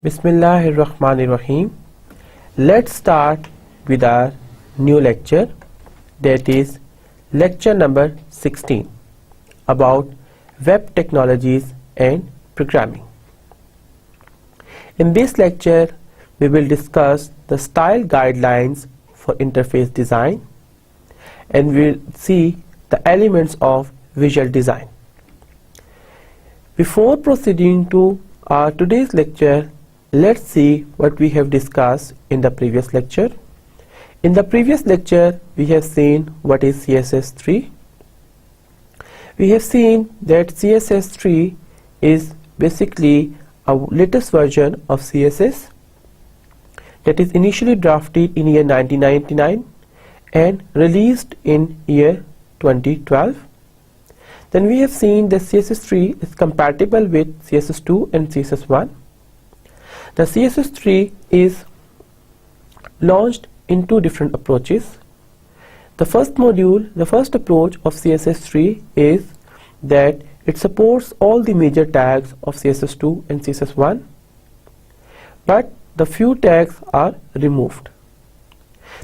Bismillahirrahmanirrahim. Let's start with our new lecture, that is lecture number 16 about web technologies and programming. In this lecture, we will discuss the style guidelines for interface design and we'll see the elements of visual design. Before proceeding to our today's lecture, let's see what we have discussed in the previous lecture. In the previous lecture, we have seen what is CSS3. We have seen that CSS3 is basically a latest version of CSS that is initially drafted in year 1999 and released in year 2012. Then we have seen that CSS3 is compatible with CSS2 and CSS1. The CSS3 is launched in two different approaches. The first approach of CSS3 is that it supports all the major tags of CSS2 and CSS1, but the few tags are removed.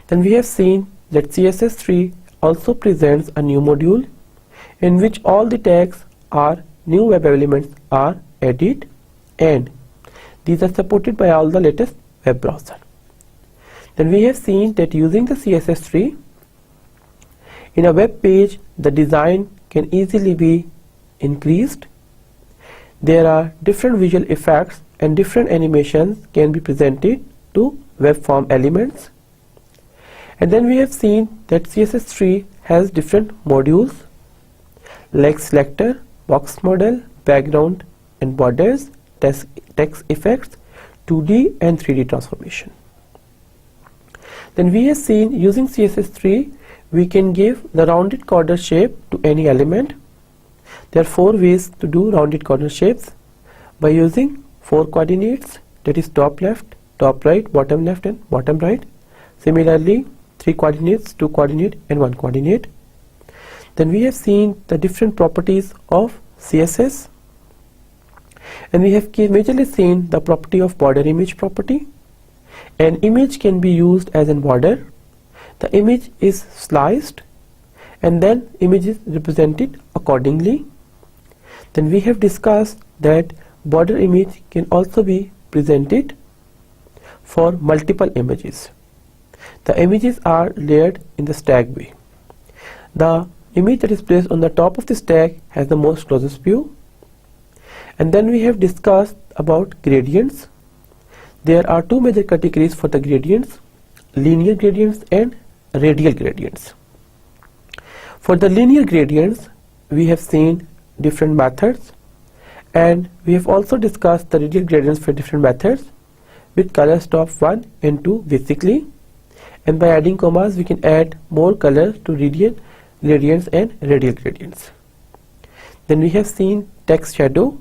Then we have seen that CSS3 also presents a new module in which all the tags are new web elements are added, and these are supported by all the latest web browser. Then we have seen that using the CSS3 in a web page, the design can easily be increased. There are different visual effects and different animations can be presented to web form elements. And then we have seen that CSS3 has different modules like selector, box model, background and borders, text effects, 2D and 3D transformation. Then we have seen using CSS3 we can give the rounded corner shape to any element. There are four ways to do rounded corner shapes by using four coordinates, that is top left, top right, bottom left and bottom right. Similarly, three coordinates, two coordinate and one coordinate. Then we have seen the different properties of CSS, and we have majorly seen the property of border image property. An image can be used as a border. The image is sliced and then image is represented accordingly. Then we have discussed that border image can also be presented for multiple images. The images are layered in the stack way. The image that is placed on the top of the stack has the most closest view. And then we have discussed about gradients. There are two major categories for the gradients: linear gradients and radial gradients. For the linear gradients, we have seen different methods, and we have also discussed the radial gradients for different methods with color stop 1 and 2 basically, and by adding commas we can add more color to radial gradients and radial gradients. Then we have seen text shadow,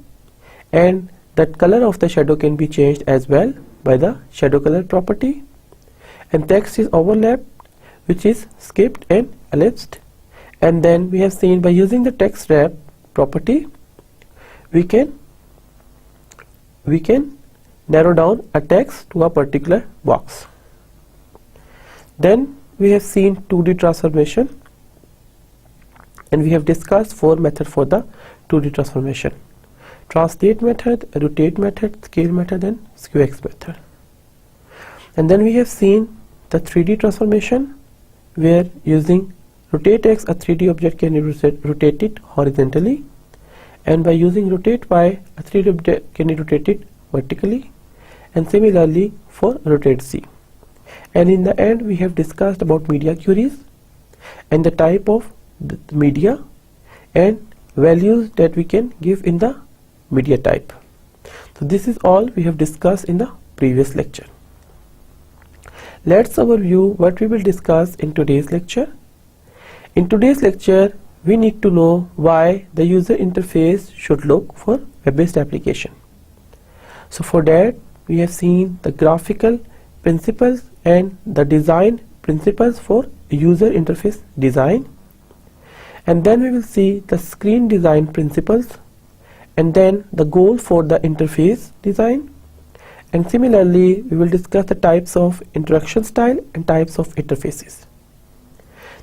and that color of the shadow can be changed as well by the shadow color property, and text is overlapped, which is skipped and ellipsed. And then we have seen by using the text wrap property we can narrow down a text to a particular box. Then we have seen 2D transformation, and we have discussed four methods for the 2D transformation: translate method, rotate method, scale method and skew-x method. And then we have seen the 3D transformation, where using rotate x a 3D object can be rotated horizontally, and by using rotate y a 3D object can be rotated vertically, and similarly for rotate z. And in the end we have discussed about media queries and the type of the media and values that we can give in the media type. So this is all we have discussed in the previous lecture. Let's overview what we will discuss in today's lecture. In today's lecture, we need to know why the user interface should look for web-based application. So for that, we have seen the graphical principles and the design principles for user interface design. And then we will see the screen design principles, and then the goal for the interface design, and similarly we will discuss the types of instruction style and types of interfaces.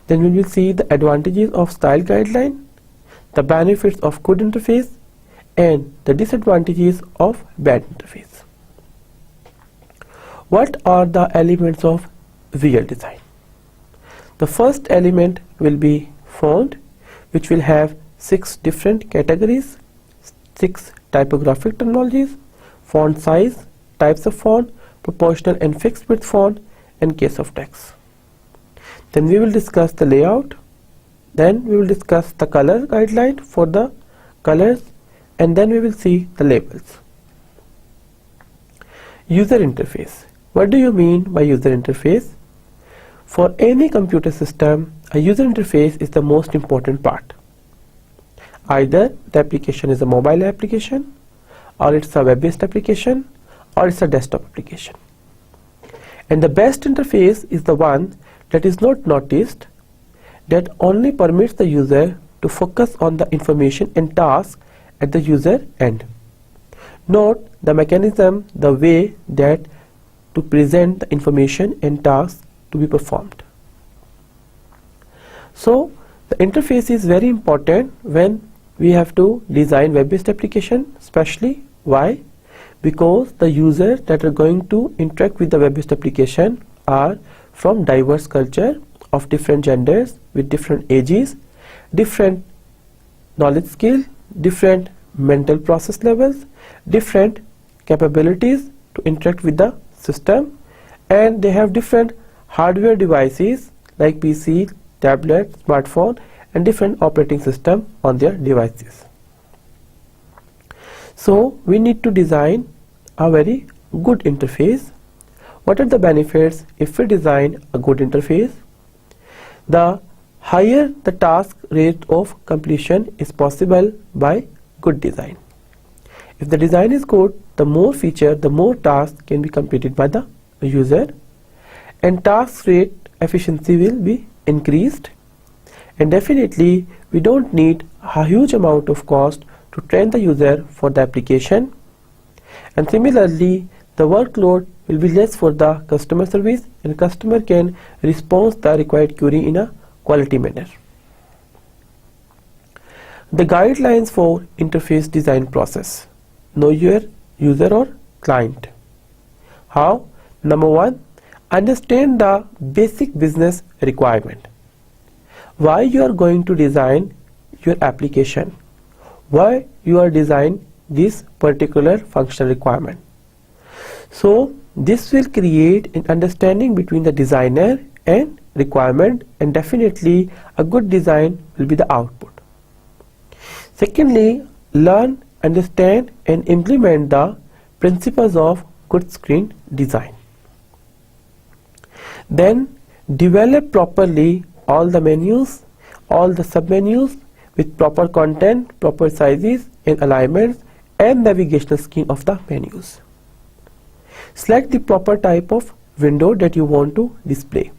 Then we will see the advantages of style guideline, the benefits of good interface, and the disadvantages of bad interface. What are the elements of visual design? The first element will be font, which will have 6 different categories, 6 typographic terminologies: font size, types of font, proportional and fixed width font, and case of text. Then we will discuss the layout. Then we will discuss the color guideline for the colors, and then we will see the labels. User interface. What do you mean by user interface? For any computer system, a user interface is the most important part. Either the application is a mobile application, or it's a web-based application, or it's a desktop application. And the best interface is the one that is not noticed, that only permits the user to focus on the information and task at the user end. Note the mechanism, the way that to present the information and tasks to be performed. So the interface is very important when we have to design web-based application, especially. Why? Because the users that are going to interact with the web-based application are from diverse culture of different genders, with different ages, different knowledge skill, different mental process levels, different capabilities to interact with the system, and they have different hardware devices like PC, tablet, smartphone, and different operating system on their devices. So we need to design a very good interface. What are the benefits if we design a good interface? The higher the task rate of completion is possible by good design. If the design is good, the more feature, the more tasks can be completed by the user, and task rate efficiency will be increased. And definitely we don't need a huge amount of cost to train the user for the application, and similarly the workload will be less for the customer service, and customer can respond the required query in a quality manner. The guidelines for interface design process. Know your user or client. How? Number 1, understand the basic business requirement. Why you are going to design your application? Why you are designing this particular functional requirement? So this will create an understanding between the designer and requirement, and definitely a good design will be the output. Secondly, learn, understand, and implement the principles of good screen design. Then develop properly all the menus, all the submenus with proper content, proper sizes and alignments, and navigational scheme of the menus. Select the proper type of window that you want to display.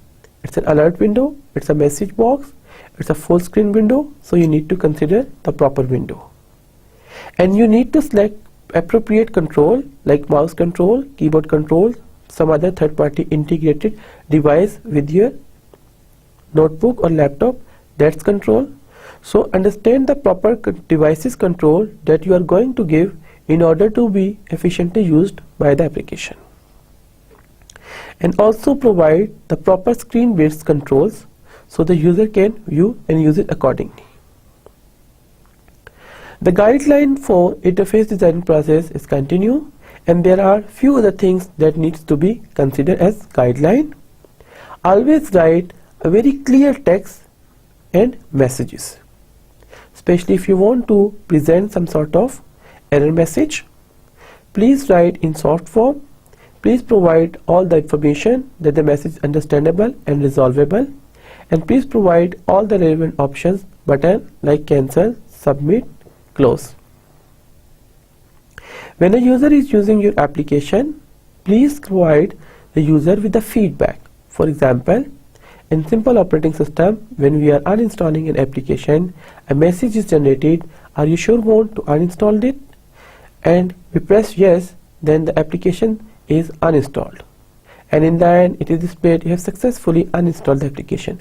It's an alert window, it's a message box, it's a full screen window, so you need to consider the proper window. And you need to select appropriate control like mouse control, keyboard control, some other third-party integrated device with your notebook or laptop, that's control. So understand the proper devices control that you are going to give in order to be efficiently used by the application. And also provide the proper screen width controls so the user can view and use it accordingly. The guideline for interface design process is continue, and there are few other things that needs to be considered as guideline. Always write a very clear text and messages, especially if you want to present some sort of error message. Please write in short form. Please provide all the information that the message is understandable and resolvable, and please provide all the relevant options button like cancel, submit, close. When a user is using your application, please provide the user with the feedback. For example, in simple operating system, when we are uninstalling an application, a message is generated, are you sure want to uninstall it? And we press yes, then the application is uninstalled, and in the end it is displayed you have successfully uninstalled the application.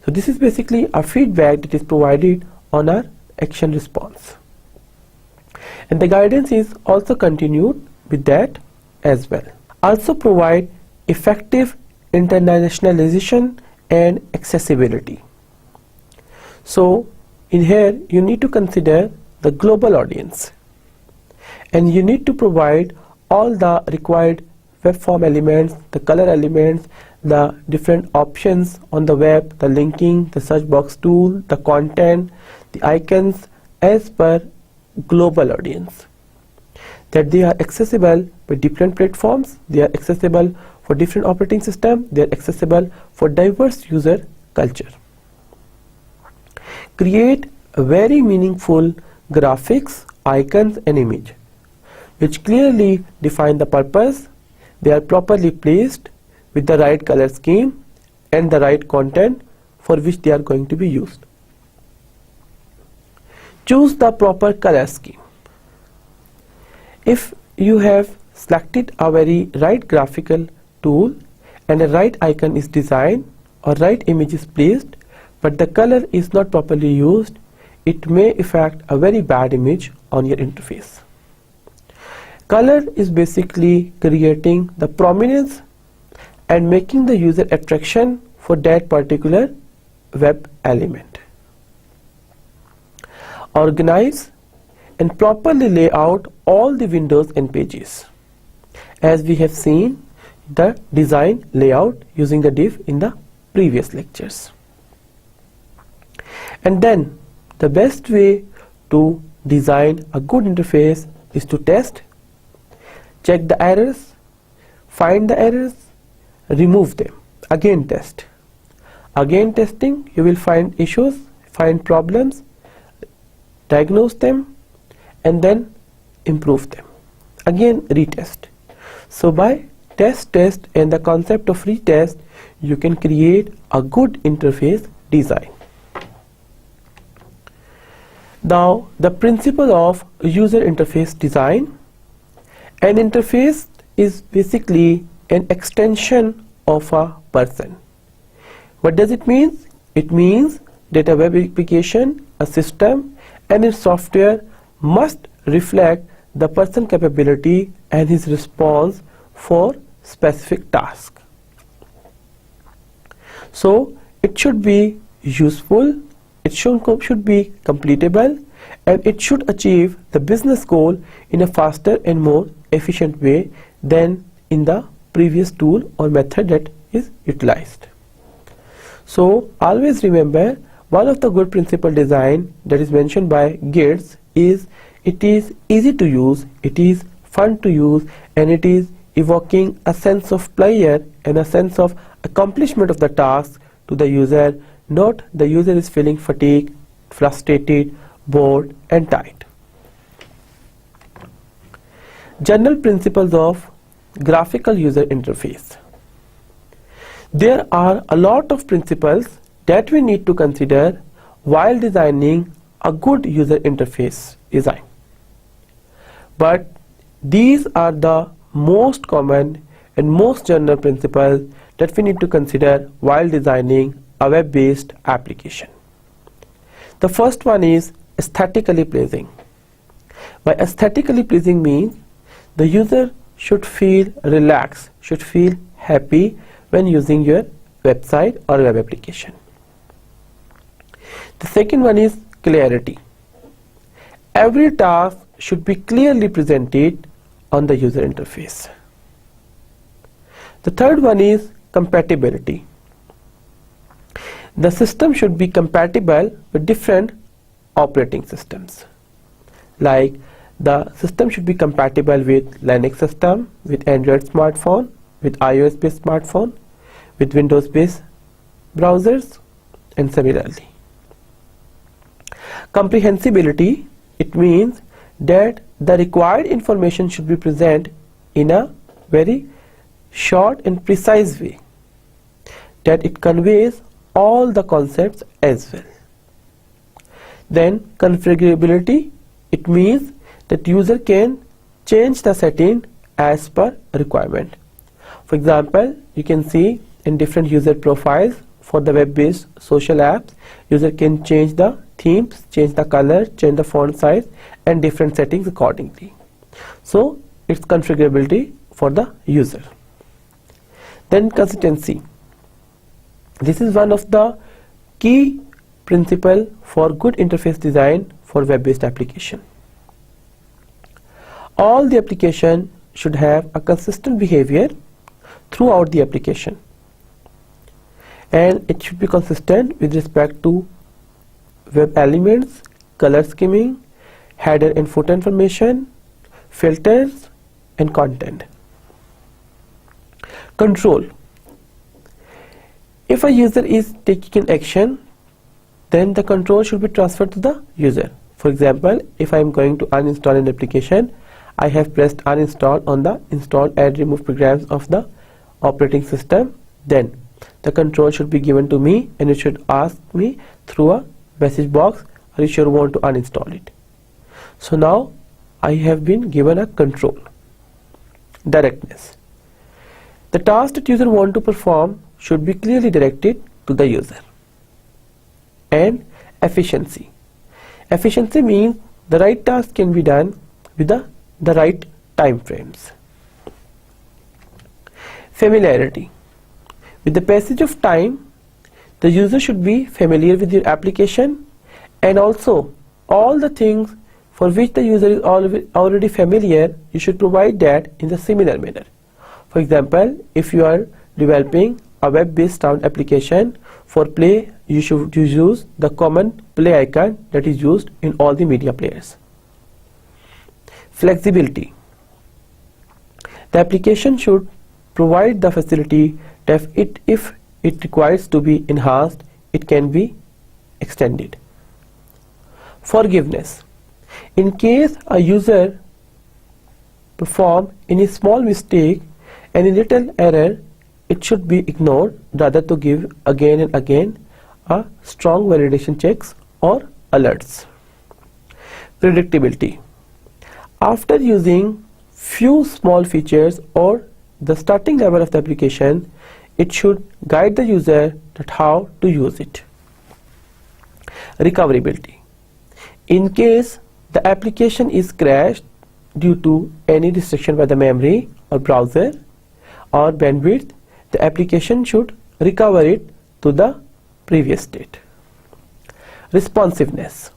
So this is basically a feedback that is provided on our action response, and the guidance is also continued with that as well. Also provide effective internationalization and accessibility. So in here you need to consider the global audience, and you need to provide all the required web form elements, the color elements, the different options on the web, the linking, the search box tool, the content, the icons as per global audience, that they are accessible by different platforms, they are accessible for different operating systems, they are accessible for diverse user culture. Create a very meaningful graphics, icons and image which clearly define the purpose. They are properly placed with the right color scheme and the right content for which they are going to be used. Choose the proper color scheme. If you have selected a very right graphical tool and a right icon is designed or right image is placed, but the color is not properly used, it may affect a very bad image on your interface. Color is basically creating the prominence and making the user attraction for that particular web element. Organize and properly lay out all the windows and pages, as we have seen the design layout using the div in the previous lectures. And then the best way to design a good interface is to test, check the errors, find the errors, remove them, again test. Again testing, you will find issues, find problems, diagnose them and then improve them. Again retest. So by test and the concept of retest, you can create a good interface design. Now the principle of user interface design. An interface is basically an extension of a person. What does it mean? It means that a web application, a system and its software must reflect the person capability and his response for specific task. So it should be useful, it should be completable, and it should achieve the business goal in a faster and more efficient way than in the previous tool or method that is utilized. So always remember, one of the good principle design that is mentioned by Gates is it is easy to use, it is fun to use, and it is evoking a sense of pleasure and a sense of accomplishment of the task to the user, not the user is feeling fatigued, frustrated, bored and tired. General principles of graphical user interface. There are a lot of principles that we need to consider while designing a good user interface design. But these are the most common and most general principles that we need to consider while designing a web-based application. The first one is aesthetically pleasing. By aesthetically pleasing means the user should feel relaxed, should feel happy when using your website or web application. The second one is clarity. Every task should be clearly presented on the user interface. The third one is compatibility. The system should be compatible with different operating systems. Like the system should be compatible with Linux system, with Android smartphone, with iOS based smartphone, with Windows based browsers, and similarly. Comprehensibility, it means that the required information should be present in a very short and precise way, that it conveys all the concepts as well. Then configurability, it means that user can change the setting as per requirement. For example, you can see in different user profiles for the web-based social apps, user can change the themes, change the color, change the font size and different settings accordingly. So it's configurability for the user. Then consistency. This is one of the key principle for good interface design for web-based application. All the application should have a consistent behavior throughout the application, and it should be consistent with respect to web elements, color scheming, header and footer information, filters and content. Control. If a user is taking an action, then the control should be transferred to the user. For example, if I am going to uninstall an application, I have pressed uninstall on the install and remove programs of the operating system, then the control should be given to me and it should ask me through a message box, are you sure you want to uninstall it? So now I have been given a control. Directness. The task that user want to perform should be clearly directed to the user. And efficiency. Efficiency means the right task can be done with the right time frames. Familiarity. With the passage of time, the user should be familiar with your application, and also all the things for which the user is already familiar, you should provide that in the similar manner. For example, if you are developing a web-based sound application for play, you should use the common play icon that is used in all the media players. Flexibility. The application should provide the facility that if it requires to be enhanced, it can be extended. Forgiveness. In case a user perform any small mistake, any little error, it should be ignored rather to give again and again a strong validation checks or alerts. Predictability. After using few small features or the starting level of the application, it should guide the user that how to use it. Recoverability. In case the application is crashed due to any restriction by the memory or browser or bandwidth, the application should recover it to the previous state. Responsiveness.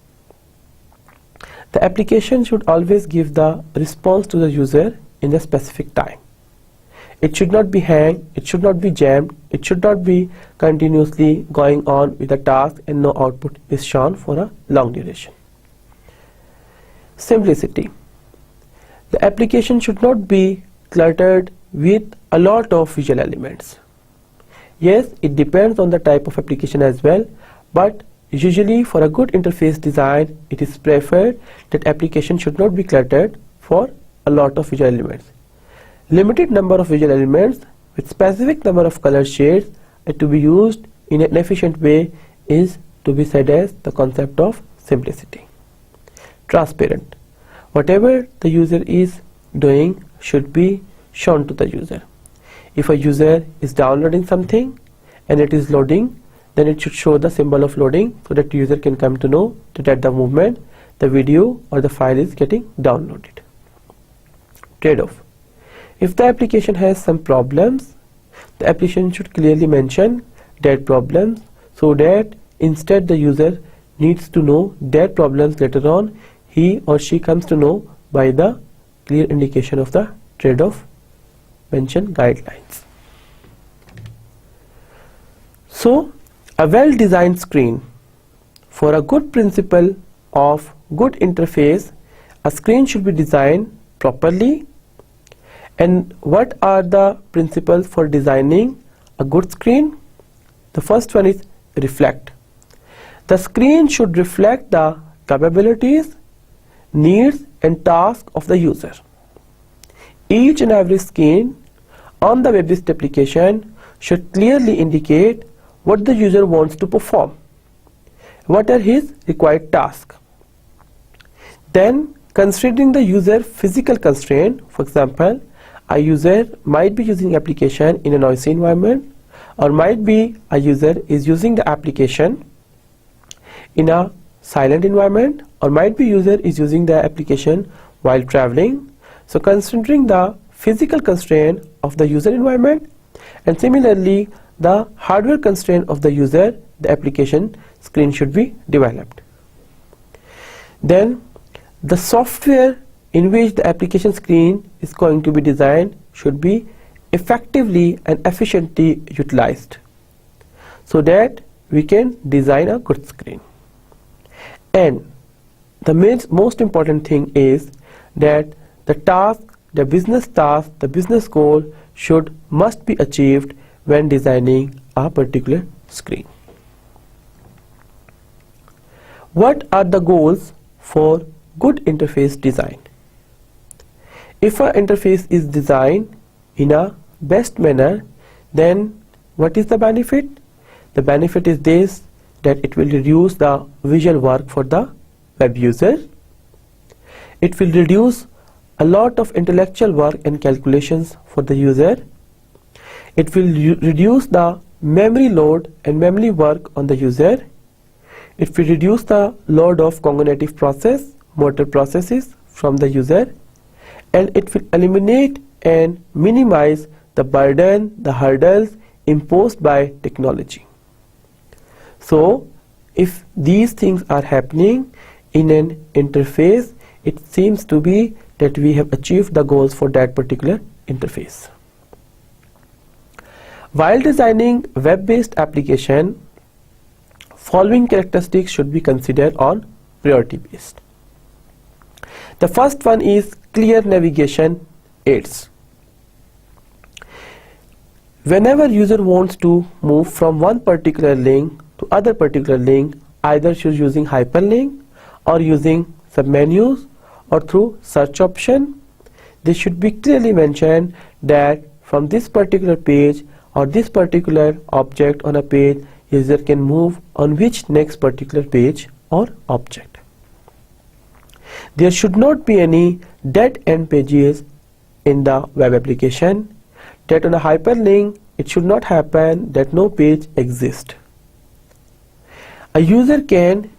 The application should always give the response to the user in the specific time. It should not be hanged, it should not be jammed, it should not be continuously going on with a task and no output is shown for a long duration. Simplicity. The application should not be cluttered with a lot of visual elements. Yes, it depends on the type of application as well, but usually for a good interface design, it is preferred that application should not be cluttered for a lot of visual elements. Limited number of visual elements with specific number of color shades to be used in an efficient way is to be said as the concept of simplicity. Transparent. Whatever the user is doing should be shown to the user. If a user is downloading something and it is loading, then it should show the symbol of loading so that the user can come to know that at the moment the video or the file is getting downloaded. Trade-off. If the application has some problems, the application should clearly mention that problems so that instead the user needs to know that problems later on, he or she comes to know by the clear indication of the trade-off mentioned guidelines. So, a well-designed screen. For a good principle of good interface, a screen should be designed properly. And what are the principles for designing a good screen? The first one is reflect. The screen should reflect the capabilities, needs and tasks of the user. Each and every screen on the web-based application should clearly indicate what the user wants to perform, what are his required tasks. Then, considering the user physical constraint, for example, a user might be using application in a noisy environment, or might be a user is using the application in a silent environment, or might be user is using the application while traveling. So considering the physical constraint of the user environment and similarly the hardware constraint of the user, the application screen should be developed. Then the software in which the application screen is going to be designed should be effectively and efficiently utilized so that we can design a good screen. And the most important thing is that the task, the business task, the business goal must be achieved when designing a particular screen. What are the goals for good interface design? If an interface is designed in a best manner, then what is the benefit? The benefit is this, that it will reduce the visual work for the web user. It will reduce a lot of intellectual work and calculations for the user. It will reduce the memory load and memory work on the user. It will reduce the load of cognitive process, motor processes from the user, and it will eliminate and minimize the burden, the hurdles imposed by technology. So if these things are happening in an interface, it seems to be that we have achieved the goals for that particular interface. While designing web-based application, following characteristics should be considered on priority based. The first one is clear navigation aids. Whenever user wants to move from one particular link to other particular link, either she's using hyperlink or using submenus or through search option, this should be clearly mentioned that from this particular page or this particular object on a page, user can move on which next particular page or object. There should not be any dead end pages in the web application, that on a hyperlink it should not happen that no page exists. A user can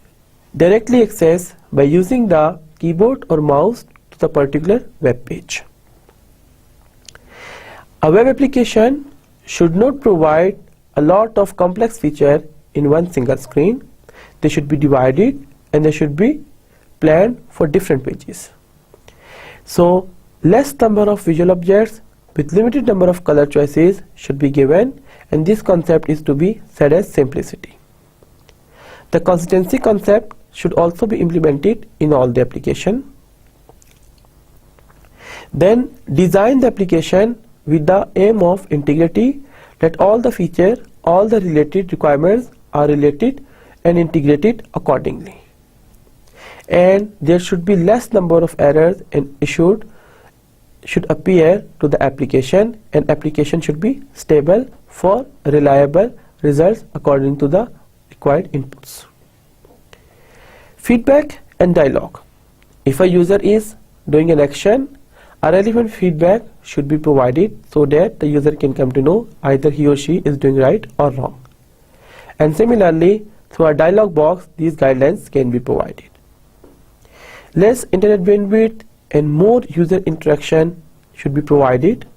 directly access by using the keyboard or mouse to the particular web page. A web application should not provide a lot of complex features in one single screen. They should be divided and they should be planned for different pages. So less number of visual objects with limited number of color choices should be given, and this concept is to be said as simplicity. The consistency concept should also be implemented in all the application. Then design the application with the aim of integrity, that all the features, all the related requirements are related and integrated accordingly. And there should be less number of errors and issues should appear to the application, and application should be stable for reliable results according to the required inputs. Feedback and dialogue. If a user is doing an action, a relevant feedback should be provided so that the user can come to know either he or she is doing right or wrong. And similarly, through a dialog box, these guidelines can be provided. Less internet bandwidth and more user interaction should be provided.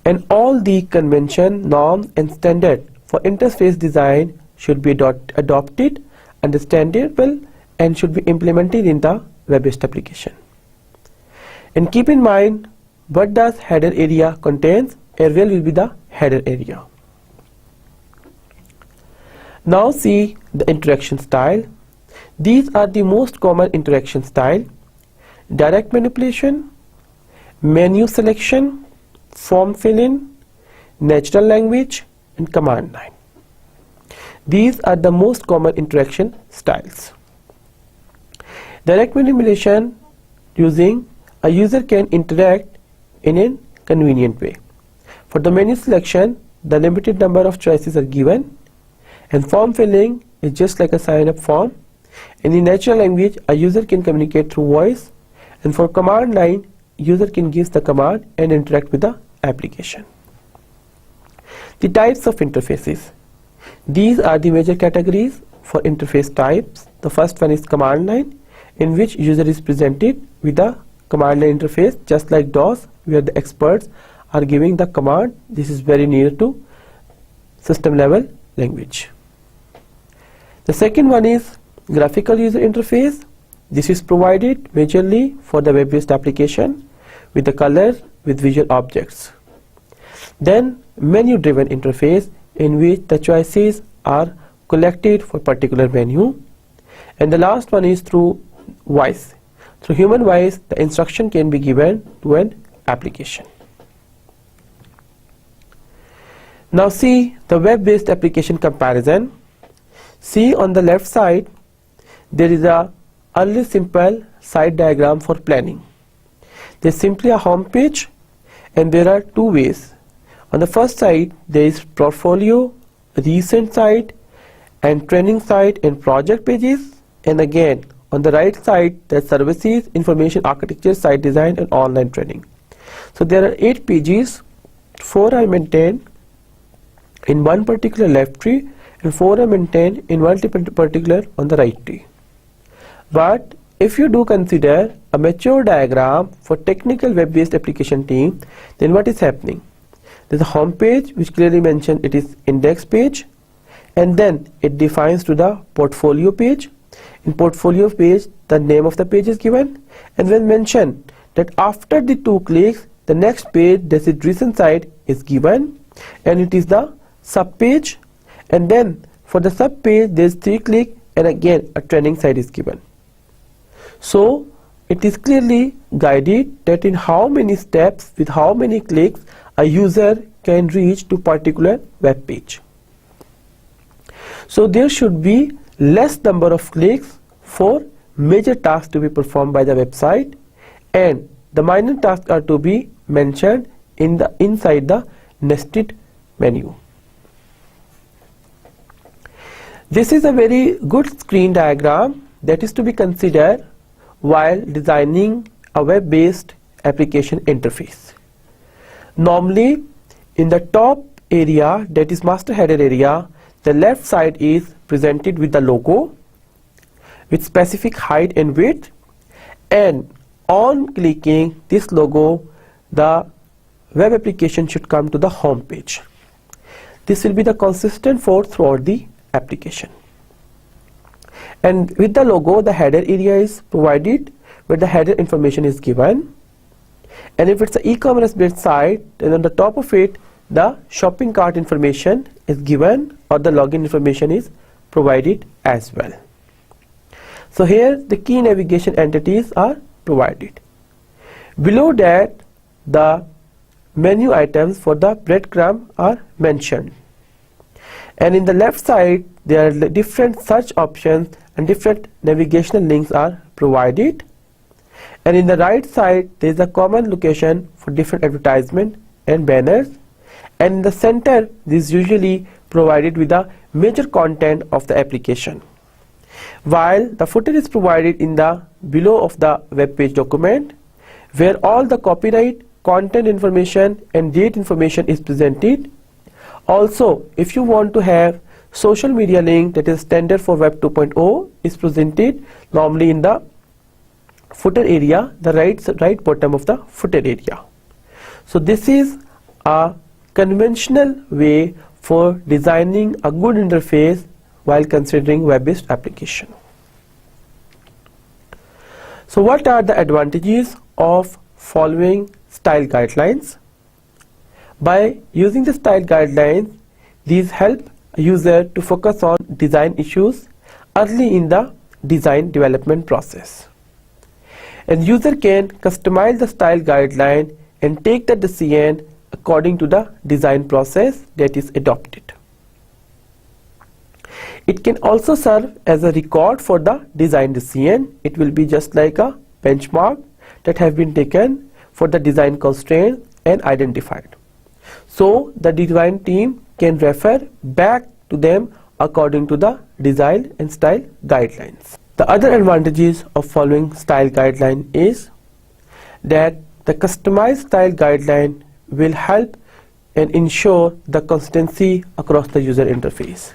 And all the convention, norms and standard for interface design should be adopted, understandable, and should be implemented in the web-based application. And keep in mind, what does header area contains? Area will be the header area. Now see the interaction style. These are the most common interaction style: direct manipulation, menu selection, form fill-in, natural language, and command line. These are the most common interaction styles. Direct manipulation, using a user can interact in a convenient way. For the menu selection, the limited number of choices are given, and form filling is just like a sign-up form. And in natural language, a user can communicate through voice, and for command line, user can give the command and interact with the application. The types of interfaces. These are the major categories for interface types. The first one is command line, in which user is presented with the command line interface, just like DOS, where the experts are giving the command. This is very near to system level language. The second one is graphical user interface. This is provided majorly for the web-based application with the color with visual objects. Then menu driven interface, in which the choices are collected for particular menu. And the last one is through voice. Through human voice, the instruction can be given to an application. Now see the web-based application comparison. See on the left side, there is a early simple site diagram for planning. There is simply a home page, and there are two ways. On the first side, there is portfolio, recent site, and training site and project pages. And again, on the right side, there are services, information architecture, site design, and online training. So there are 8 pages. 4 are maintained in one particular left tree, and 4 are maintained in one particular on the right tree. But if you do consider a mature diagram for technical web-based application team, then what is happening? There is a home page which clearly mentioned it is index page, and then it defines to the portfolio page. In portfolio page, the name of the page is given, and when mentioned that after the 2 clicks, the next page, that is recent site, is given, and it is the sub page. And then for the sub page, there is 3 clicks, and again a training site is given. So it is clearly guided that in how many steps, with how many clicks, a user can reach to particular web page. So there should be less number of clicks for major tasks to be performed by the website, and the minor tasks are to be mentioned inside the nested menu. This is a very good screen diagram that is to be considered while designing a web-based application interface. Normally, in the top area, that is master header area, the left side is presented with the logo with specific height and width, and on clicking this logo, the web application should come to the home page. This will be the consistent throughout the application. And with the logo, the header area is provided where the header information is given. And if it's an e-commerce based site, then on the top of it, the shopping cart information is given, or the login information is provided as well. So here the key navigation entities are provided. Below that, the menu items for the breadcrumb are mentioned. And in the left side, there are different search options and different navigational links are provided. And in the right side, there is a common location for different advertisement and banners. And in the center, this is usually provided with the major content of the application, while the footer is provided in the below of the web page document, where all the copyright, content information and date information is presented. Also, if you want to have social media link, that is standard for Web 2.0, is presented normally in the footer area, the right bottom of the footer area. So this is a conventional way for designing a good interface while considering web-based application. So what are the advantages of following style guidelines? By using the style guidelines, these help a user to focus on design issues early in the design development process. And user can customize the style guideline and take the decision according to the design process that is adopted. It can also serve as a record for the design decision. It will be just like a benchmark that have been taken for the design constraints and identified. So the design team can refer back to them according to the design and style guidelines. The other advantages of following style guideline is that the customized style guideline will help and ensure the consistency across the user interface.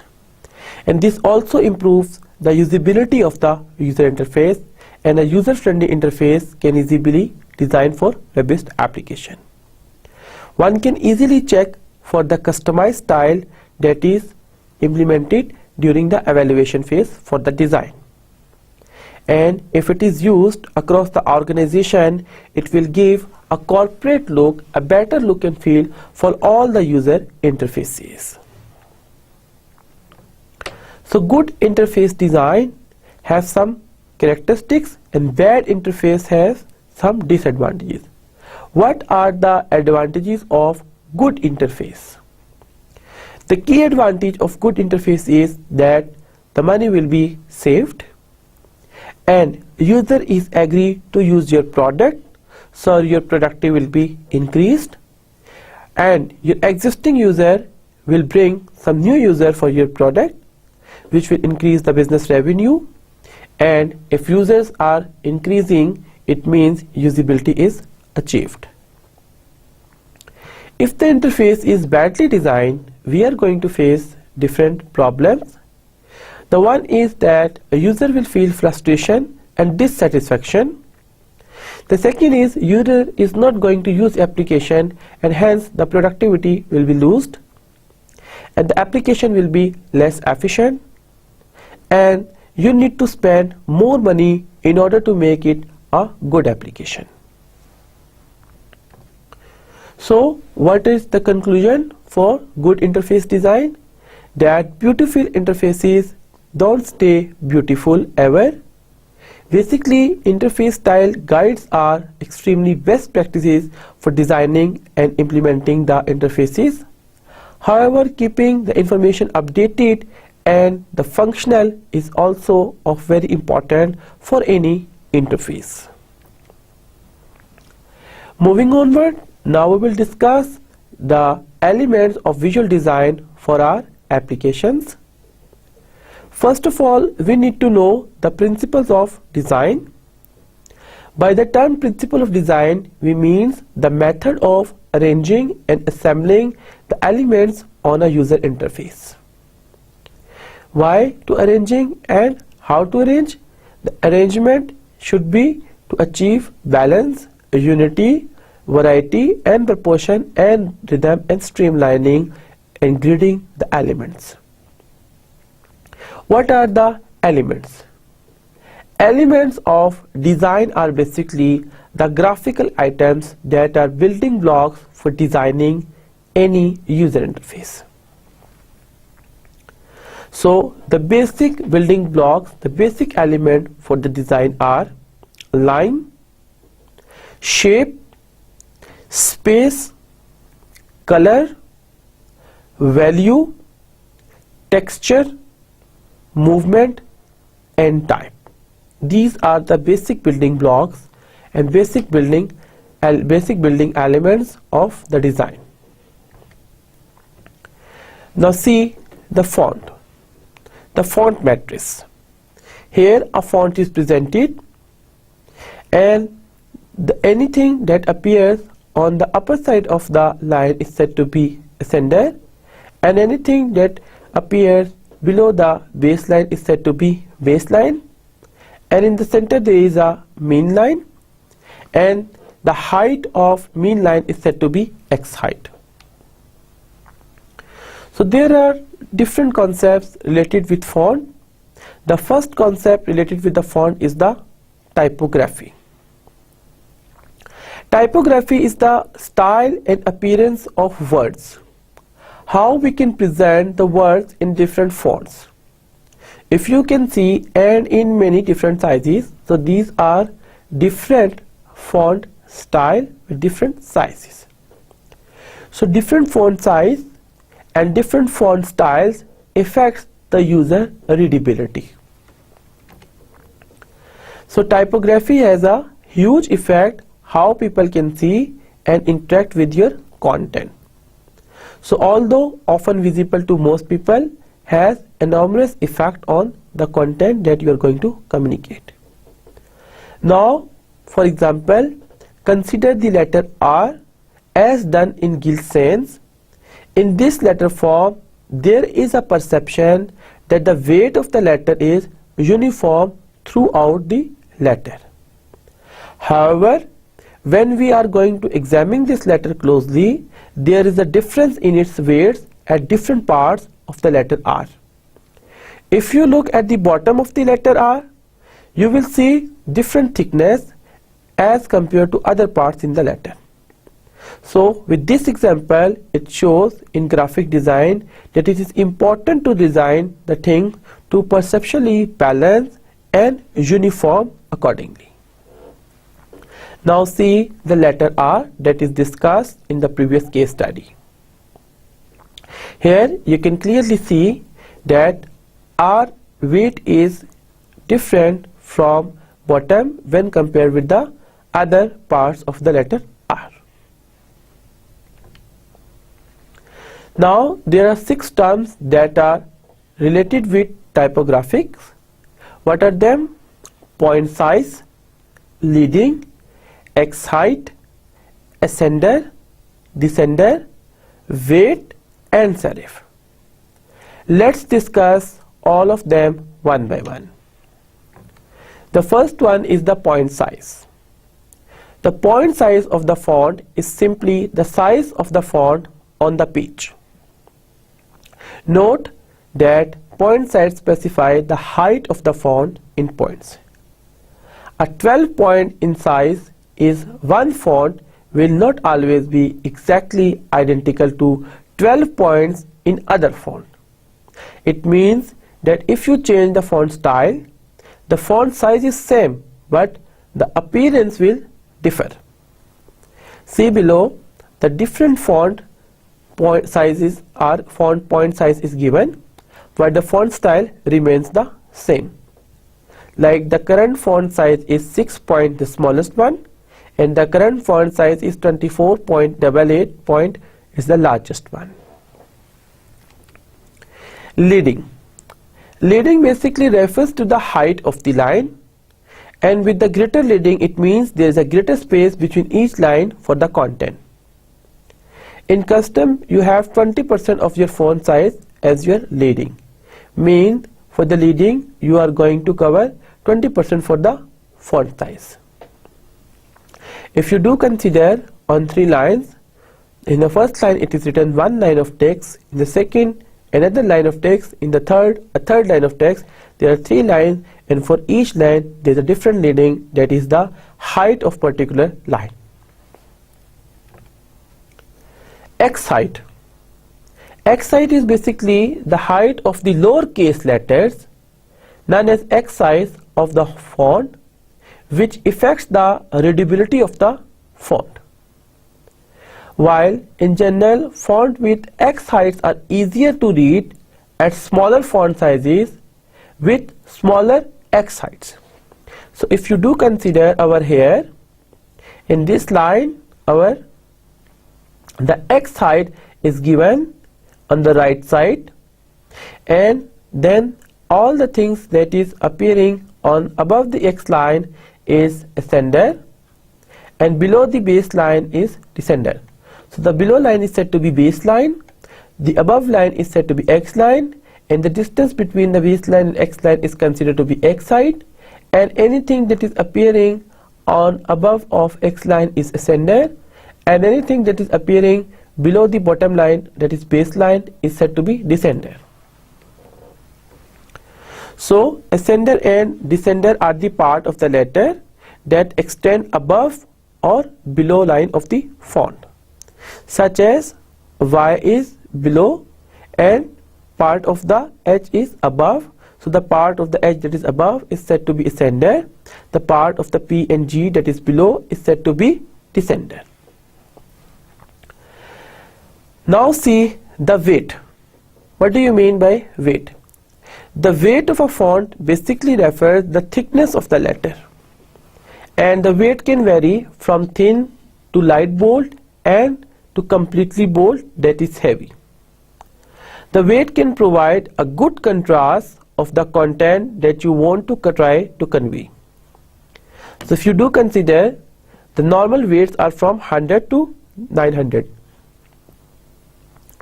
And this also improves the usability of the user interface, and a user-friendly interface can easily design for web-based application. One can easily check for the customized style that is implemented during the evaluation phase for the design. And if it is used across the organization, it will give a corporate look, a better look and feel for all the user interfaces. So good interface design has some characteristics and bad interface has some disadvantages. What are the advantages of good interface? The key advantage of good interface is that the money will be saved and user is agree to use your product, so your productivity will be increased, and your existing user will bring some new user for your product, which will increase the business revenue. And if users are increasing, it means usability is achieved. If the interface is badly designed, we are going to face different problems. The one is that a user will feel frustration and dissatisfaction. The second is user is not going to use application, and hence the productivity will be lost and the application will be less efficient, and you need to spend more money in order to make it a good application. So what is the conclusion for good interface design? That beautiful interfaces don't stay beautiful ever. Basically, interface style guides are extremely best practices for designing and implementing the interfaces. However, keeping the information updated and the functional is also of very important for any interface. Moving onward, now we will discuss the elements of visual design for our applications. First of all, we need to know the principles of design. By the term principle of design, we mean the method of arranging and assembling the elements on a user interface. Why to arranging and how to arrange? The arrangement should be to achieve balance, unity, variety and proportion and rhythm and streamlining and gridding the elements. What are the elements? Elements of design are basically the graphical items that are building blocks for designing any user interface. So the basic building blocks, the basic element for the design are line, shape, space, color, value, texture, movement and type. These are the basic building blocks and basic building elements of the design. Now see the font matrix. Here a font is presented, and anything that appears on the upper side of the line is said to be a sender, and anything that appears below the baseline is said to be baseline, and in the center there is a mean line, and the height of mean line is said to be x height. So there are different concepts related with font. The first concept related with the font is the typography. Typography is the style and appearance of words. How we can present the words in different fonts. If you can see, and in many different sizes, so these are different font style with different sizes. So different font size and different font styles affects the user readability. So typography has a huge effect how people can see and interact with your content. So although often visible to most people, has enormous effect on the content that you are going to communicate. Now, for example, consider the letter R as done in gilt sense. In this letter form, there is a perception that the weight of the letter is uniform throughout the letter. However, when we are going to examine this letter closely, there is a difference in its weights at different parts of the letter R. If you look at the bottom of the letter R, you will see different thickness as compared to other parts in the letter. So with this example, it shows in graphic design that it is important to design the thing to perceptually balance and uniform accordingly. Now see the letter R that is discussed in the previous case study. Here you can clearly see that R weight is different from bottom when compared with the other parts of the letter R. Now there are 6 terms that are related with typographics. What are them? Point size, leading, X height, ascender, descender, weight and serif. Let's discuss all of them one by one. The first one is the point size. The point size of the font is simply the size of the font on the page. Note that point size specifies the height of the font in points. A 12 point in size is one font will not always be exactly identical to 12 points in other font. It means that if you change the font style, the font size is same, but the appearance will differ. See below, the different font point sizes are font point size is given, but the font style remains the same. Like the current font size is 6 point, the smallest one, and the current font size is 24.88 point is the largest one. Leading. Leading basically refers to the height of the line, and with the greater leading it means there is a greater space between each line for the content. In custom you have 20% of your font size as your leading. Means for the leading you are going to cover 20% for the font size. If you do consider on 3 lines, in the first line it is written 1 line of text, in the second another line of text, in the third a third line of text, there are 3 lines, and for each line there is a different leading, that is the height of particular line. X height. X height is basically the height of the lowercase letters known as X size of the font, which affects the readability of the font. While in general font with X heights are easier to read at smaller font sizes with smaller X heights. So if you do consider over here in this line, the X height is given on the right side, and then all the things that is appearing on above the X line is ascender, and below the base line is descender. So the below line is said to be base line, the above line is said to be X line, and the distance between the base line and X line is considered to be X height, and anything that is appearing on above of X line is ascender, and anything that is appearing below the bottom line, that is base line, is said to be descender. So ascender and descender are the part of the letter that extend above or below line of the font, such as Y is below and part of the H is above. So the part of the H that is above is said to be ascender, the part of the P and G that is below is said to be descender. Now see the weight. What do you mean by weight? The weight of a font basically refers the thickness of the letter, and the weight can vary from thin to light bold and to completely bold, that is heavy. The weight can provide a good contrast of the content that you want to try to convey. So if you do consider the normal weights are from 100 to 900,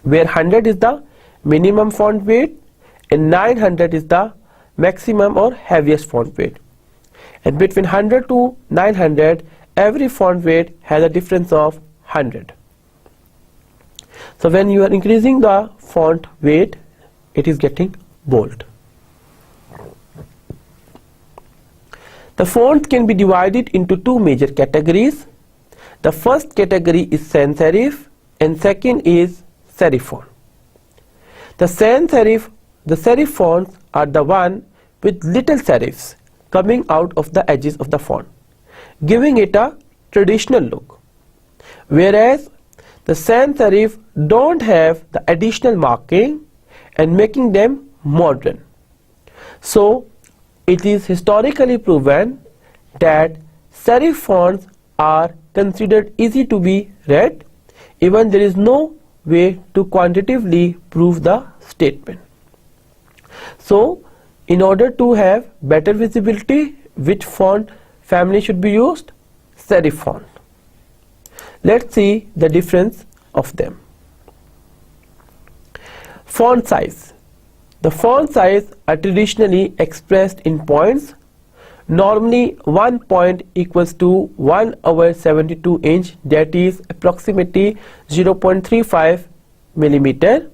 where 100 is the minimum font weight and 900 is the maximum or heaviest font weight. And between 100 to 900, every font weight has a difference of 100. So when you are increasing the font weight, it is getting bold. The font can be divided into two major categories. The first category is sans serif and second is serif font. The sans serif fonts are the one with little serifs coming out of the edges of the font, giving it a traditional look, whereas the sans serif don't have the additional marking and making them modern. So it is historically proven that serif fonts are considered easy to be read, even there is no way to quantitatively prove the statement. So in order to have better visibility, which font family should be used? Serif font. Let's see the difference of them. Font size. The font size are traditionally expressed in points. Normally 1 point equals to 1/72 inch, that is approximately 0.35 millimeter,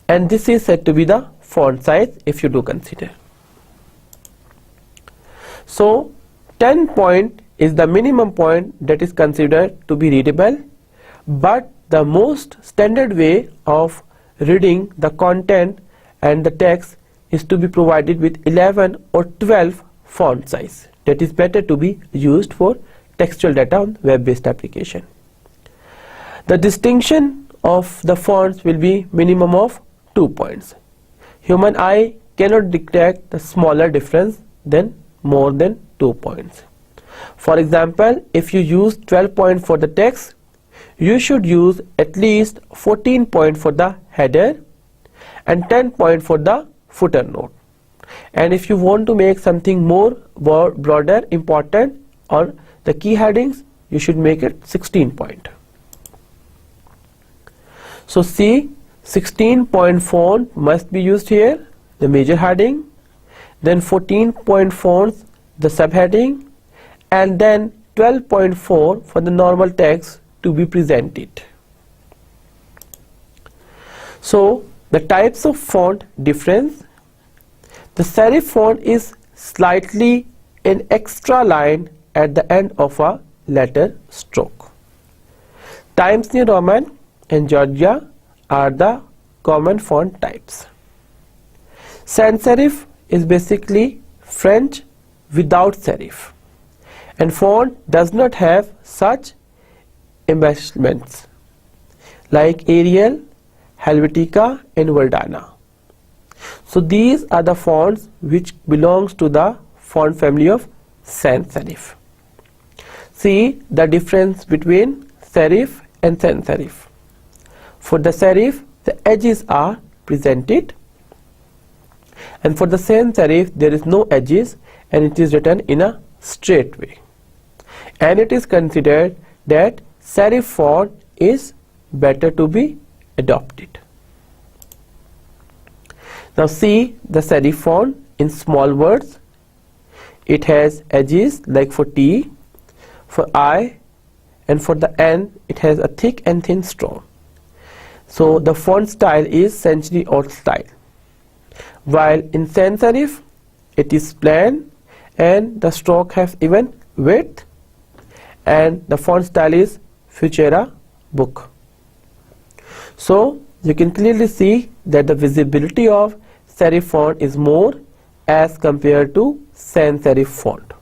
and this is said to be the font size if you do consider. So 10 point is the minimum point that is considered to be readable, but the most standard way of reading the content and the text is to be provided with 11 or 12 font size. That is better to be used for textual data on web-based application. The distinction of the fonts will be minimum of 2 points. Human eye cannot detect the smaller difference than more than 2 points. For example, if you use 12 points for the text, you should use at least 14 points for the header and 10 points for the footer note. And if you want to make something more broader, important, or the key headings, you should make it 16 point. So see, 16 point font must be used here, the major heading, then 14 point fonts, the subheading, and then 12.4 for the normal text to be presented. So the types of font difference. The serif font is slightly an extra line at the end of a letter stroke. Times New Roman and Georgia are the common font types. Sans serif is basically French without serif, and font does not have such embellishments like Arial, Helvetica and Verdana. So these are the fonts which belongs to the font family of sans serif. See the difference between serif and sans serif. For the serif, the edges are presented, and for the sans serif there is no edges and it is written in a straight way, and it is considered that serif font is better to be adopted. Now see the serif font in small words. It has edges like for T, for I, and for the N it has a thick and thin stroke. So the font style is century old style, while in sans serif it is plain and the stroke has even width, and the font style is Futura book. So you can clearly see that the visibility of serif font is more as compared to sans serif font.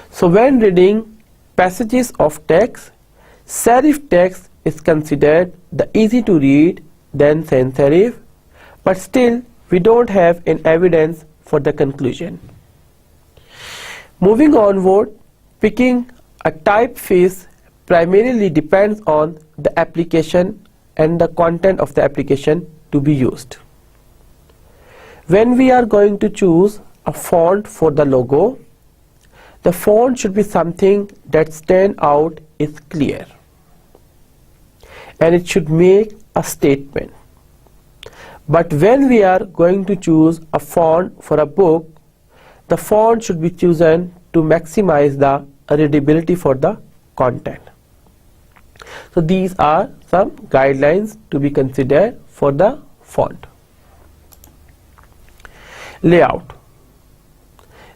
So when reading passages of text, serif text is considered the easy to read than sans serif, but still we don't have an evidence for the conclusion. Moving onward, picking a typeface primarily depends on the application and the content of the application to be used. When we are going to choose a font for the logo, the font should be something that stand out, is clear, and it should make a statement. But when we are going to choose a font for a book, the font should be chosen to maximize the readability for the content. So these are some guidelines to be considered for the font. Layout.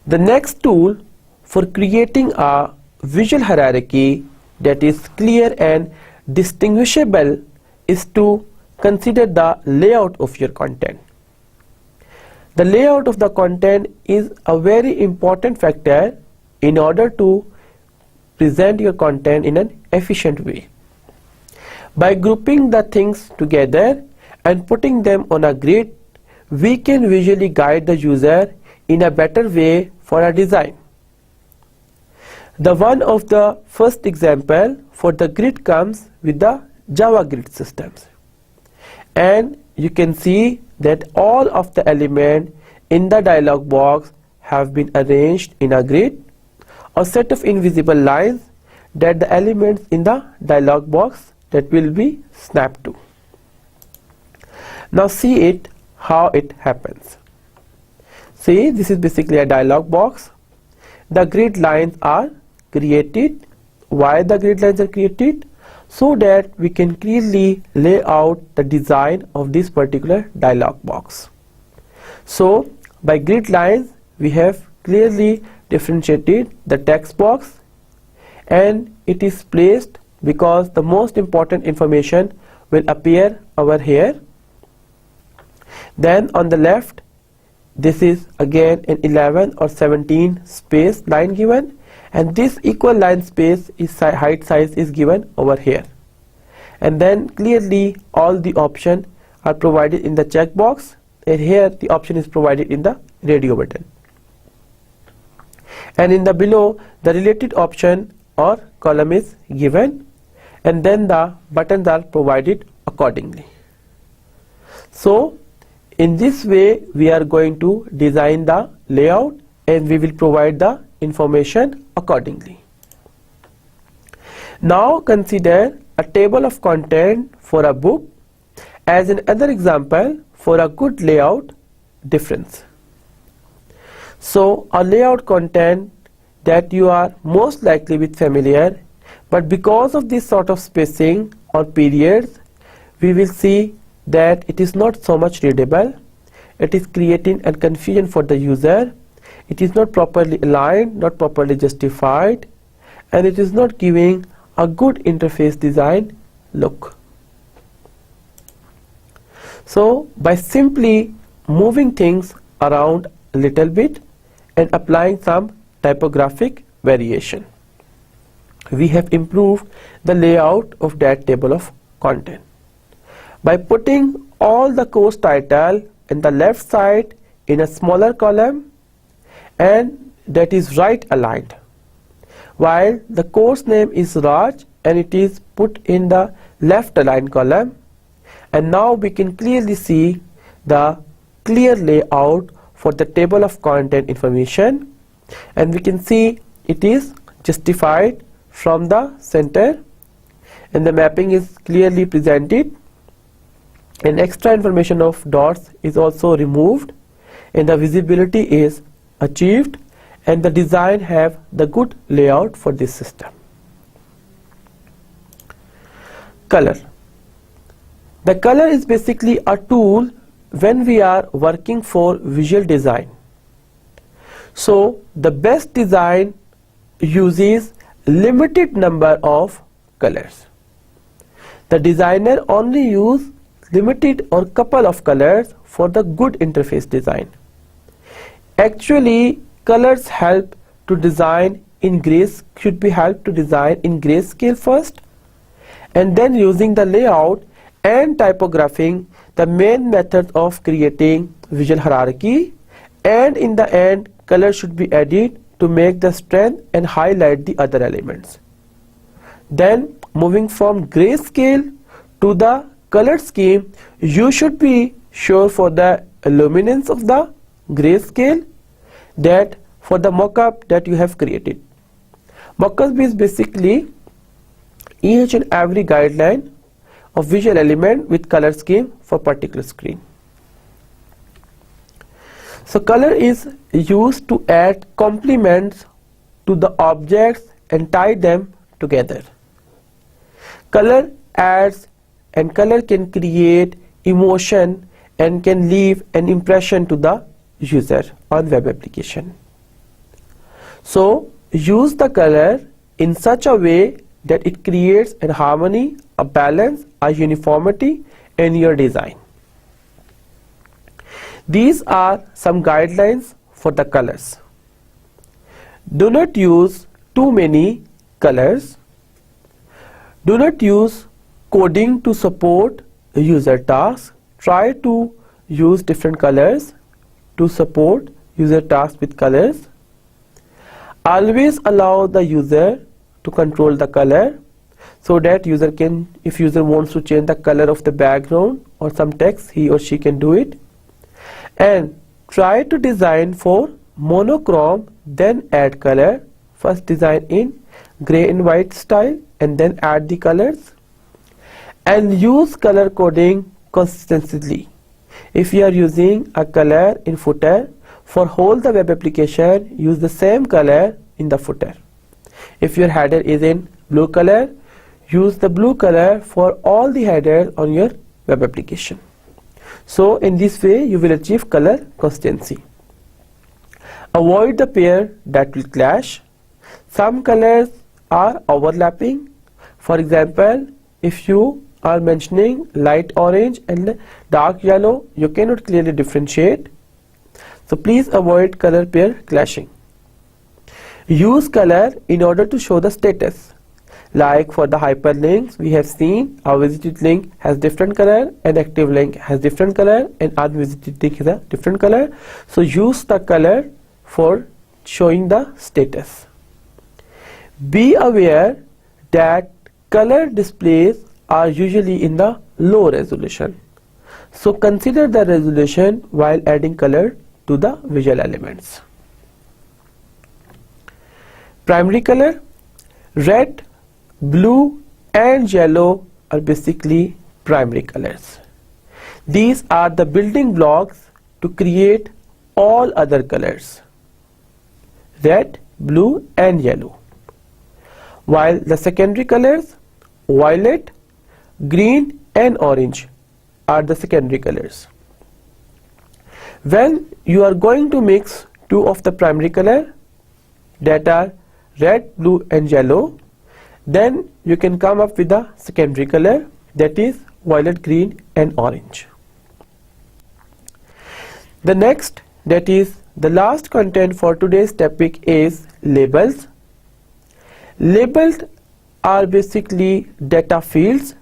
The next tool for creating a visual hierarchy that is clear and distinguishable is to consider the layout of your content. The layout of the content is a very important factor in order to present your content in an efficient way. By grouping the things together and putting them on a grid, we can visually guide the user in a better way for a design. The one of the first example for the grid comes with the Java grid systems. And you can see that all of the elements in the dialog box have been arranged in a grid, a set of invisible lines that the elements in the dialog box that will be snapped to. Now see it how it happens. See, this is basically a dialog box. The grid lines are created. Why the grid lines are created? So that we can clearly lay out the design of this particular dialog box. So by grid lines we have clearly differentiated the text box, and it is placed because the most important information will appear over here. Then on the left, this is again an 11 or 17 space line given, and this equal line space is height size is given over here. And then clearly all the options are provided in the checkbox, and here the option is provided in the radio button. And in the below, the related option or column is given, and then the buttons are provided accordingly. So in this way we are going to design the layout, and we will provide the information accordingly. Now consider a table of content for a book as another example for a good layout difference. So a layout content that you are most likely with familiar, but because of this sort of spacing or periods, we will see that it is not so much readable. It is creating a confusion for the user. It is not properly aligned, not properly justified, and it is not giving a good interface design look. So by simply moving things around a little bit and applying some typographic variation, we have improved the layout of that table of content. By putting all the course title in the left side in a smaller column, and that is right aligned, while the course name is Raj and it is put in the left aligned column. And now we can clearly see the clear layout for the table of content information, and we can see it is justified from the center, and the mapping is clearly presented, and extra information of dots is also removed, and the visibility is achieved, and the design have the good layout for this system. Color. The color is basically a tool when we are working for visual design. So the best design uses limited number of colors. The designer only use limited or couple of colors for the good interface design. Actually, colors help to design in should be helped to design in grayscale first, and then using the layout and typographing the main method of creating visual hierarchy, and in the end color should be added to make the strength and highlight the other elements. Then moving from grayscale to the color scheme, you should be sure for the luminance of the grayscale, that for the mockup that you have created. Mockup is basically each and every guideline of visual element with color scheme for particular screen. So color is used to add complements to the objects and tie them together. Color adds and color can create emotion and can leave an impression to the user on web application. So use the color in such a way that it creates a harmony, a balance, a uniformity in your design. These are some guidelines for the colors. Do not use too many colors. Do not use coding to support user tasks. Try to use different colors to support user tasks with colors. Always allow the user to control the color so that user can, if user wants to change the color of the background or some text, he or she can do it. And try to design for monochrome, then add color. First design in gray and white style and then add the colors. And use color coding consistently. If you are using a color in footer, for whole the web application, use the same color in the footer. If your header is in blue color, use the blue color for all the headers on your web application. So in this way you will achieve color consistency. Avoid the pair that will clash. Some colors are overlapping. For example, if you are mentioning light orange and dark yellow, you cannot clearly differentiate. So please avoid color pair clashing. Use color in order to show the status. Like for the hyperlinks, we have seen a visited link has different color, an active link has different color, and unvisited link is a different color. So use the color for showing the status. Be aware that color displays are usually in the low resolution. So consider the resolution while adding color to the visual elements. Primary color, red, blue and yellow are basically primary colors. These are the building blocks to create all other colors, red, blue and yellow. While the secondary colors, violet, green and orange are the secondary colors. When you are going to mix two of the primary color that are red, blue and yellow, then you can come up with the secondary color, that is violet, green and orange. The next, that is the last content for today's topic, is labels. Labels are basically data fields,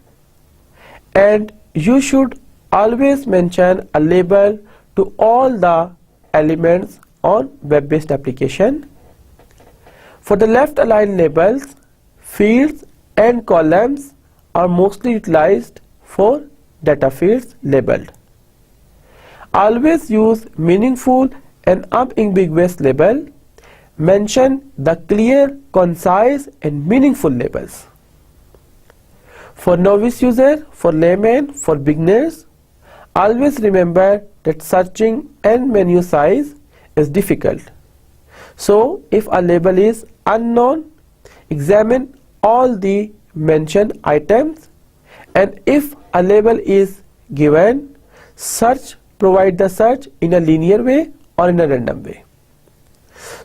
and you should always mention a label to all the elements on web-based application. For the left aligned labels, fields and columns are mostly utilized for data fields labeled. Always use meaningful and unambiguous label. Mention the clear, concise and meaningful labels. For novice user, for layman, for beginners, always remember that searching and menu size is difficult. So if a label is unknown, examine all the mentioned items, and if a label is given, provide the search in a linear way or in a random way.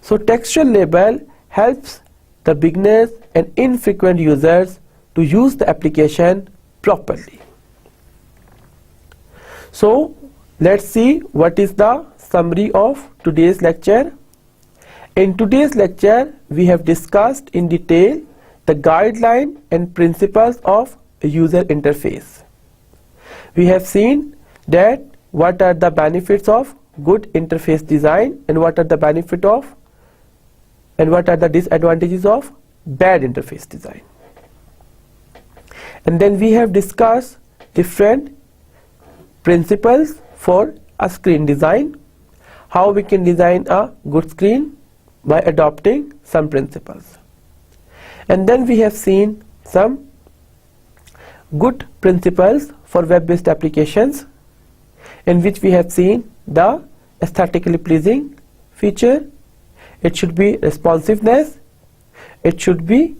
So textual label helps the beginners and infrequent users to use the application properly. So let's see what is the summary of today's lecture. In today's lecture, we have discussed in detail the guideline and principles of a user interface. We have seen that what are the benefits of good interface design and what are the benefits of and what are the disadvantages of bad interface design. And then we have discussed different principles for a screen design, how we can design a good screen, by adopting some principles. And then we have seen some good principles for web-based applications, in which we have seen the aesthetically pleasing feature, it should be responsiveness, it should be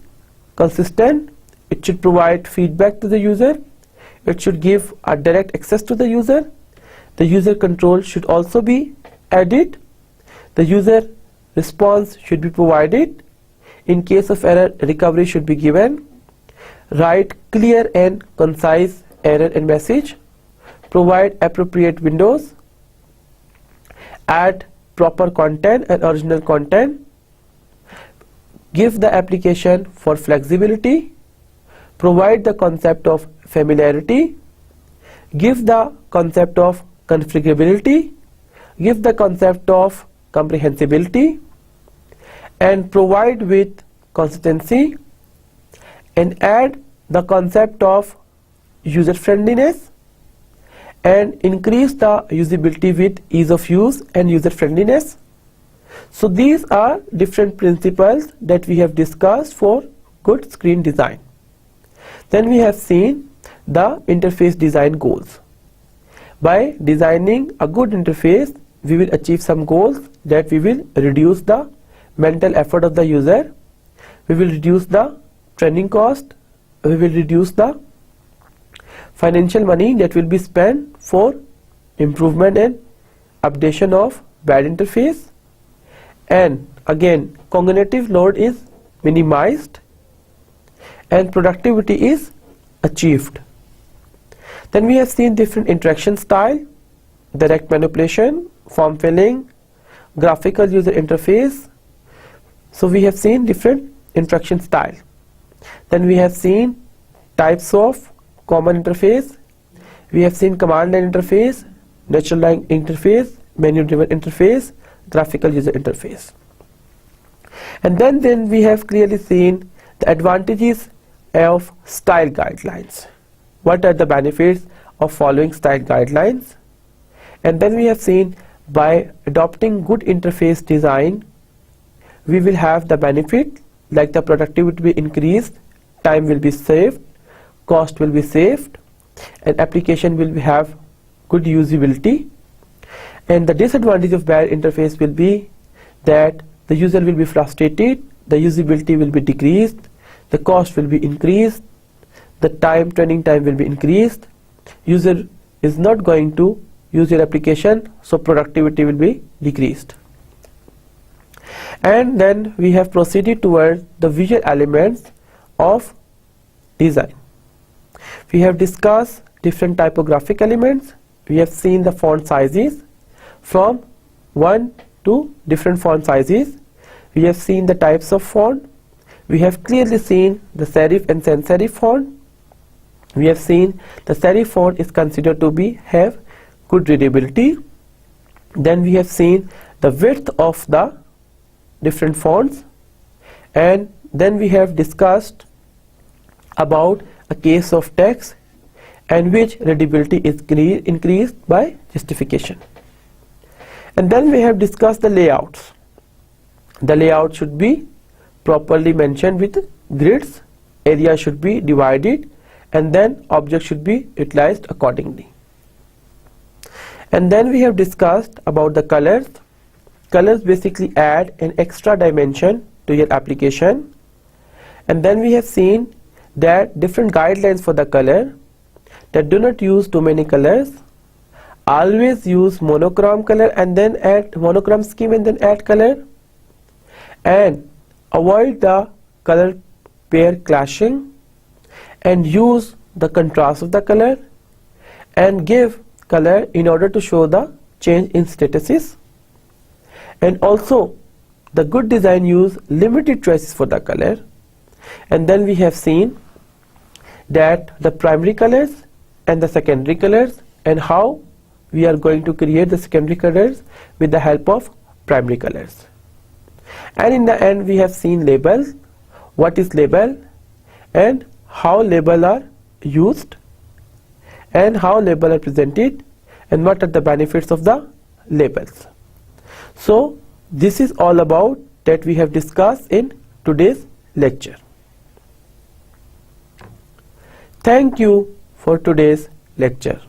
consistent, it should provide feedback to the user, it should give a direct access to the user control should also be added, the user response should be provided, in case of error recovery should be given, write clear and concise error and message, provide appropriate windows, add proper content and original content, give the application for flexibility, provide the concept of familiarity, give the concept of configurability, give the concept of comprehensibility, and provide with consistency, and add the concept of user friendliness, and increase the usability with ease of use and user friendliness. So these are different principles that we have discussed for good screen design. Then we have seen the interface design goals. By designing a good interface, we will achieve some goals, that we will reduce the mental effort of the user, we will reduce the training cost, we will reduce the financial money that will be spent for improvement and updation of bad interface, and again cognitive load is minimized and productivity is achieved. Then we have seen different interaction style, direct manipulation, form filling, graphical user interface. So we have seen different interaction style. Then we have seen types of common interface, we have seen command line interface, natural language interface, menu driven interface, graphical user interface. And then we have clearly seen the advantages of style guidelines. What are the benefits of following style guidelines? And then we have seen by adopting good interface design, we will have the benefit like the productivity will be increased, time will be saved, cost will be saved, and application will have good usability. And the disadvantage of bad interface will be that the user will be frustrated, the usability will be decreased, the cost will be increased, the training time will be increased, user is not going to use your application, so productivity will be decreased. And then we have proceeded towards the visual elements of design. We have discussed different typographic elements, we have seen the font sizes from 1 to different font sizes, we have seen the types of font, we have clearly seen the serif and sans serif font, we have seen the serif font is considered to be have good readability. Then we have seen the width of the different fonts, and then we have discussed about a case of text and which readability is increased by justification. And then we have discussed the layouts. The layout should be properly mentioned with grids, area should be divided, and then objects should be utilized accordingly. And then we have discussed about the colors. Colors basically add an extra dimension to your application. And then we have seen that different guidelines for the color, that do not use too many colors, always use monochrome color and then add monochrome scheme and then add color, and avoid the color pair clashing, and use the contrast of the color, and give color in order to show the change in statuses. And also the good design use limited choices for the color. And then we have seen that the primary colors and the secondary colors, and how we are going to create the secondary colors with the help of primary colors. And in the end we have seen labels, what is label and how label are used and how label are presented and what are the benefits of the labels. So this is all about that we have discussed in today's lecture. Thank you for today's lecture.